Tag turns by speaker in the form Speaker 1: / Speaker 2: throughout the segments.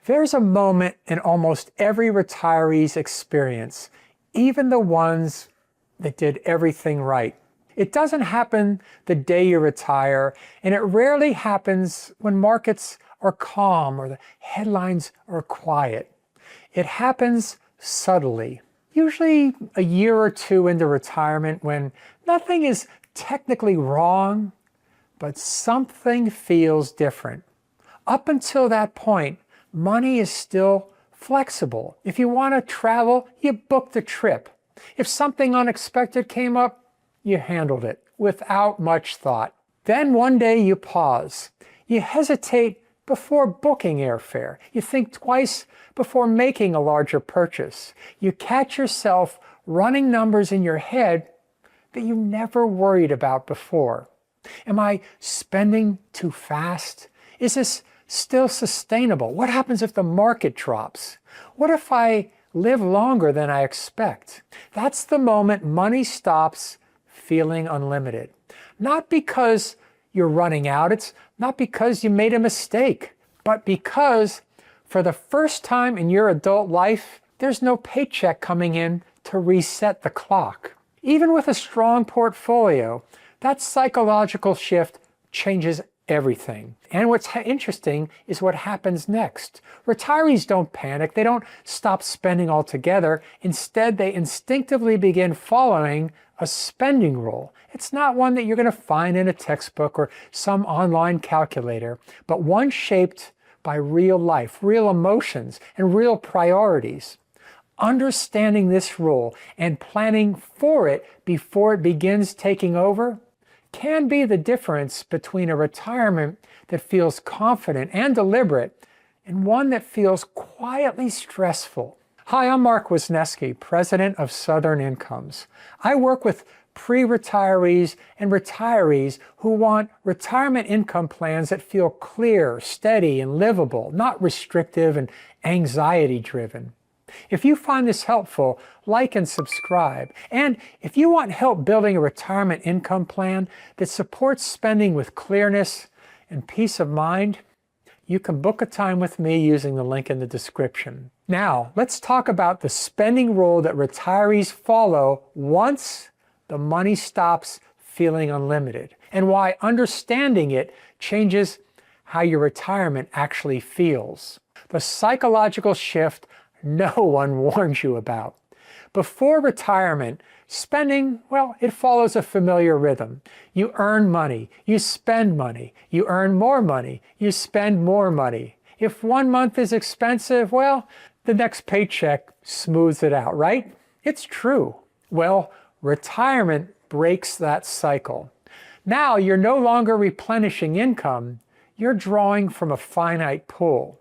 Speaker 1: There's a moment in almost every retiree's experience, even the ones that did everything right. It doesn't happen the day you retire, and it rarely happens when markets are calm or the headlines are quiet. It happens subtly, usually a year or two into retirement when nothing is technically wrong, but something feels different. Up until that point, money is still flexible. If you want to travel, you booked a trip. If something unexpected came up, you handled it without much thought. Then one day you pause. You hesitate before booking airfare. You think twice before making a larger purchase. You catch yourself running numbers in your head that you never worried about before. Am I spending too fast? Is this still sustainable? What happens if the market drops? What if I live longer than I expect? That's the moment money stops feeling unlimited. Not because you're running out, it's not because you made a mistake, but because for the first time in your adult life, there's no paycheck coming in to reset the clock. Even with a strong portfolio, that psychological shift changes everything. And what's interesting is what happens next. Retirees don't panic. They don't stop spending altogether. Instead, they instinctively begin following a spending rule. It's not one that you're going to find in a textbook or some online calculator, but one shaped by real life, real emotions, and real priorities. Understanding this rule and planning for it before it begins taking over can be the difference between a retirement that feels confident and deliberate and one that feels quietly stressful. Hi, I'm Mark Wisniewski, president of Southern Incomes. I work with pre-retirees and retirees who want retirement income plans that feel clear, steady, and livable, not restrictive and anxiety-driven. If you find this helpful, like and subscribe. And if you want help building a retirement income plan that supports spending with clearness and peace of mind, you can book a time with me using the link in the description. Now, let's talk about the spending rule that retirees follow once the money stops feeling unlimited, and why understanding it changes how your retirement actually feels. The psychological shift no one warns you about. Before retirement, spending, well, it follows a familiar rhythm. You earn money, you spend money, you earn more money, you spend more money. If one month is expensive, well, the next paycheck smooths it out, right? It's true. Well, retirement breaks that cycle. Now you're no longer replenishing income, you're drawing from a finite pool.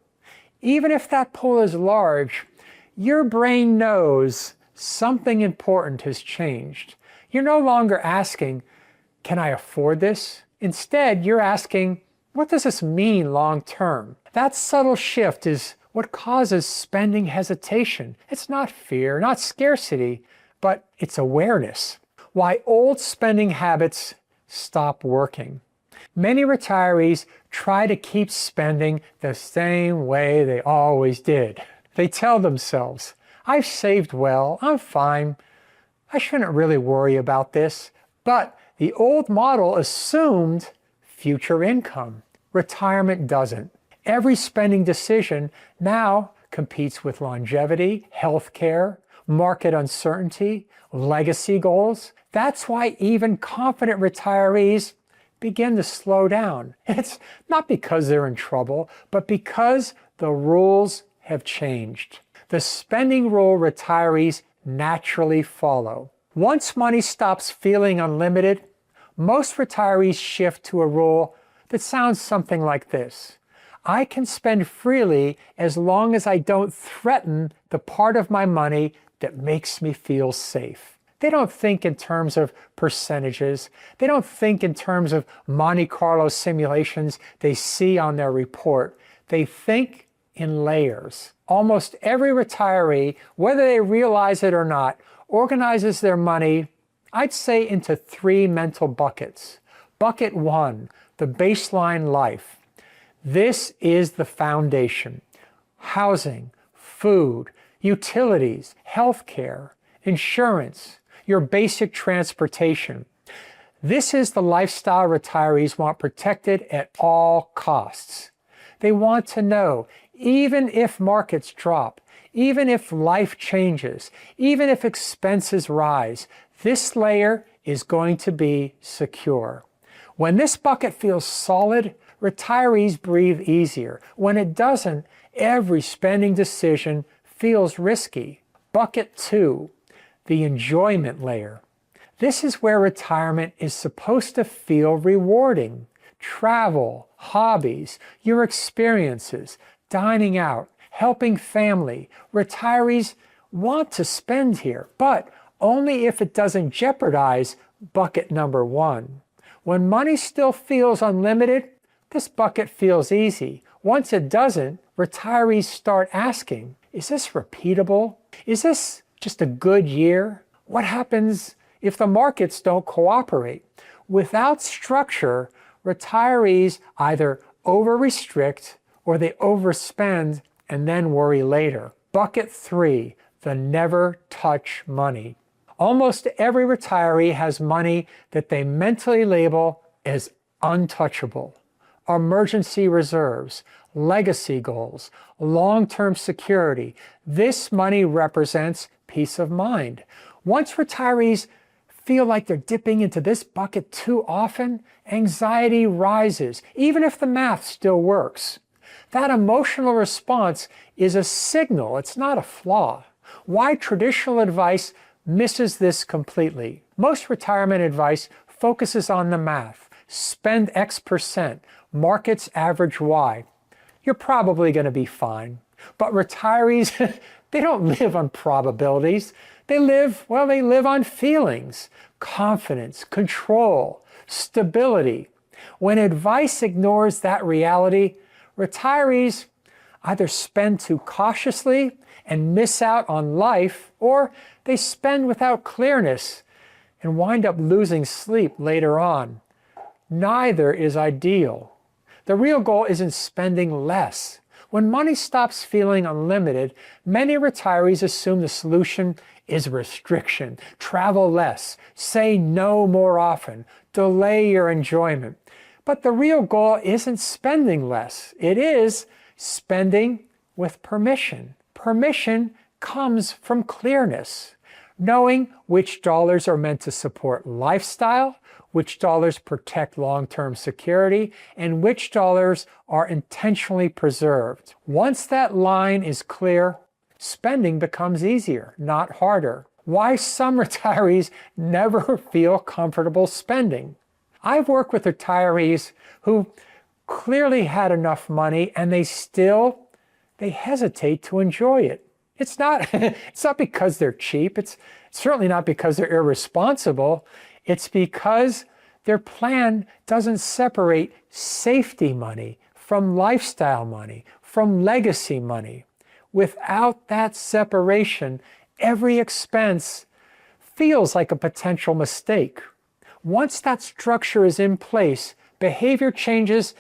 Speaker 1: Even if that pool is large, your brain knows something important has changed. You're no longer asking, can I afford this? Instead, you're asking, what does this mean long term? That subtle shift is what causes spending hesitation. It's not fear, not scarcity, but it's awareness. Why old spending habits stop working. Many retirees try to keep spending the same way they always did. They tell themselves, I've saved well, I'm fine, I shouldn't really worry about this. But the old model assumed future income. Retirement doesn't. Every spending decision now competes with longevity, health care, market uncertainty, legacy goals. That's why even confident retirees begin to slow down. It's not because they're in trouble, but because the rules have changed. The spending rule retirees naturally follow. Once money stops feeling unlimited, most retirees shift to a rule that sounds something like this. I can spend freely as long as I don't threaten the part of my money that makes me feel safe. They don't think in terms of percentages. They don't think in terms of Monte Carlo simulations they see on their report. They think in layers. Almost every retiree, whether they realize it or not, organizes their money, I'd say, into three mental buckets. Bucket one, the baseline life. This is the foundation. housing, food, utilities, healthcare, insurance, your basic transportation. This is the lifestyle retirees want protected at all costs. They want to know, even if markets drop, even if life changes, even if expenses rise, this layer is going to be secure. When this bucket feels solid, retirees breathe easier. When it doesn't, every spending decision feels risky. Bucket 2, the enjoyment layer. This is where retirement is supposed to feel rewarding. Travel, hobbies, your experiences, dining out, helping family. Retirees want to spend here, but only if it doesn't jeopardize bucket number 1. When money still feels unlimited, this bucket feels easy. Once it doesn't, retirees start asking, is this repeatable? Is this just a good year? What happens if the markets don't cooperate? Without structure, retirees either over-restrict or they overspend and then worry later. Bucket 3, the never touch money. Almost every retiree has money that they mentally label as untouchable. Emergency reserves, legacy goals, long-term security. This money represents peace of mind. Once retirees feel like they're dipping into this bucket too often, anxiety rises, even if the math still works. That emotional response is a signal, it's not a flaw. Why traditional advice misses this completely? Most retirement advice focuses on the math. Spend X percent, markets average Y. You're probably going to be fine. But retirees, they don't live on probabilities. They live on feelings, confidence, control, stability. When advice ignores that reality, retirees either spend too cautiously and miss out on life, or they spend without clearness and wind up losing sleep later on. Neither is ideal. The real goal isn't spending less. When money stops feeling unlimited, many retirees assume the solution is restriction. Travel less, say no more often, delay your enjoyment. But the real goal isn't spending less. It is spending with permission. Permission comes from clearness, knowing which dollars are meant to support lifestyle, which dollars protect long-term security, and which dollars are intentionally preserved. Once that line is clear, spending becomes easier, not harder. Why some retirees never feel comfortable spending. I've worked with retirees who clearly had enough money and they hesitate to enjoy it. It's not because they're cheap. It's certainly not because they're irresponsible. It's because their plan doesn't separate safety money from lifestyle money, from legacy money. Without that separation, every expense feels like a potential mistake. Once that structure is in place, behavior changes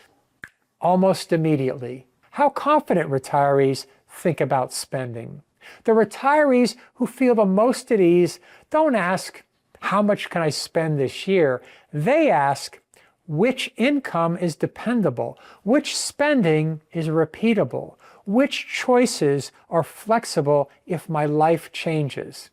Speaker 1: almost immediately. How confident retirees think about spending. The retirees who feel the most at ease don't ask, how much can I spend this year? They ask, which income is dependable? Which spending is repeatable? Which choices are flexible if my life changes?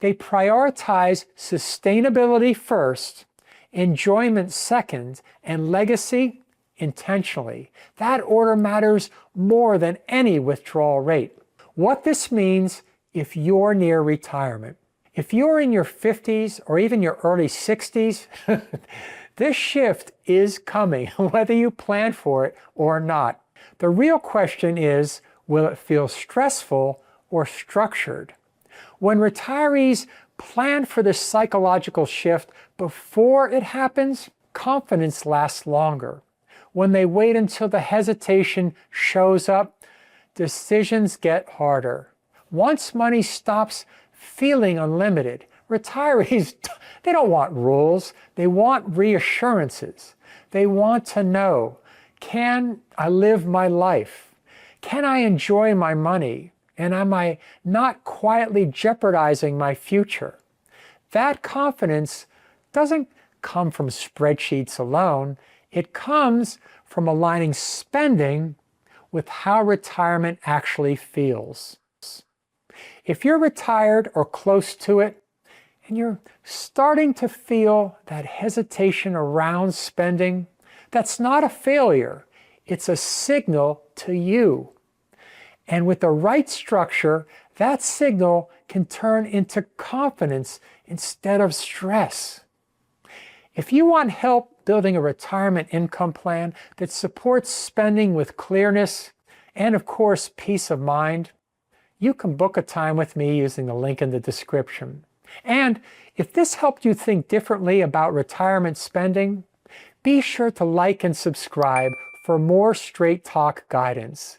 Speaker 1: They prioritize sustainability first, enjoyment second, and legacy intentionally. That order matters more than any withdrawal rate. What this means if you're near retirement. If you're in your 50s or even your early 60s, this shift is coming, whether you plan for it or not. The real question is, will it feel stressful or structured? When retirees plan for this psychological shift before it happens, confidence lasts longer. When they wait until the hesitation shows up, decisions get harder. Once money stops feeling unlimited, retirees, they don't want rules. They want reassurances. They want to know, can I live my life? Can I enjoy my money? And am I not quietly jeopardizing my future? That confidence doesn't come from spreadsheets alone. It comes from aligning spending with how retirement actually feels. If you're retired or close to it, and you're starting to feel that hesitation around spending, that's not a failure. It's a signal to you. And with the right structure, that signal can turn into confidence instead of stress. If you want help building a retirement income plan that supports spending with clearness and, of course, peace of mind, you can book a time with me using the link in the description. And if this helped you think differently about retirement spending, be sure to like and subscribe for more Straight Talk guidance.